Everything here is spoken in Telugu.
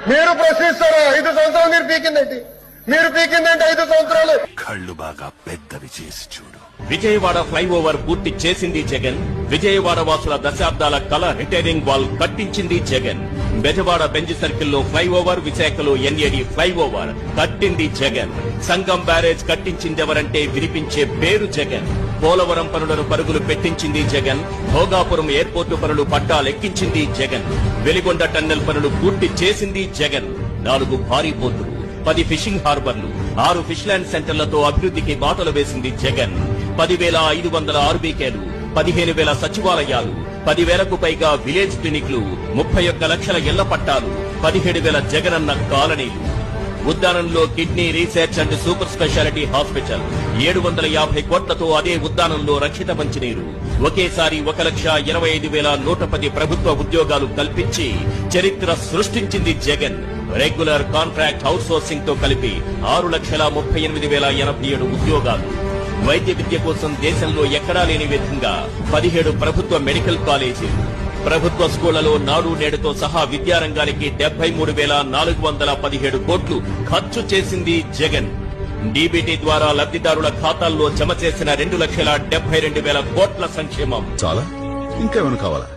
మీరు ప్రశ్నిస్తారా? 5 సంవత్సరాలు మీరు పీకిందండి. మీరు పీకిందంటే 5 సంవత్సరాలు. కళ్ళు బాగా పెద్దవి చేసి చూడు. విజయవాడ ఫ్లైఓవర్ పూర్తి చేసింది జగన్. విజయవాడ వాసుల దశాబ్దాల కళ రిటైరింగ్ వాల్ కట్టించింది జగన్. బెజవాడ బెంజ్ సర్కిల్లో ఫ్లైఓవర్, విశాఖలో ఎన్ఏడి ఫ్లైఓవర్ కట్టింది జగన్. సంగం బ్యారేజ్ కట్టించిందెవరంటే వినిపించే పేరు జగన్. పోలవరం పనులను పరుగులు పెట్టించింది జగన్. భోగాపురం ఎయిర్పోర్టు పనులు పట్టాలెక్కించింది జగన్. వెలిగొండ టన్నెల్ పనులు పూర్తి చేసింది జగన్. 4 భారీ పోర్టులు, 10 ఫిషింగ్ హార్బర్లు, 6 ఫిష్లాండ్ సెంటర్లతో అభివృద్ధికి బాటలు వేసింది జగన్. 10,500 ఆర్బీకేలు, 15,000 సచివాలయాలు, 10,000కు పైగా విలేజ్ క్లినిక్లు, 31 లక్షల ఇళ్ల పట్టాలు, 17,000 జగనన్న కాలనీలు. ఉద్దానంలో kidney research and super speciality hospital, 750 కోట్లతో అదే ఉద్దానంలో రక్షిత మంచినీరు. ఒకేసారి 1,25,110 ప్రభుత్వ ఉద్యోగాలు కల్పించి చరిత్ర సృష్టించింది Jagan. Regular contract out sourcing తో కలిపి 6,38,087 ఉద్యోగాలు. వైద్య విద్య కోసం దేశంలో ఎక్కడా లేని విధంగా 17 ప్రభుత్వ మెడికల్ కాలేజీలు. ప్రభుత్వ స్కూళ్లలో నాడు నేడుతో సహా విద్యారంగానికి 73,417 కోట్లు ఖర్చు చేసింది జగన్. డీబీటీ ద్వారా లబ్ధిదారుల ఖాతాల్లో జమ చేసిన 2,72,000 కోట్ల సంక్షేమం. చాలా ఇంకేమైనా కావాలా?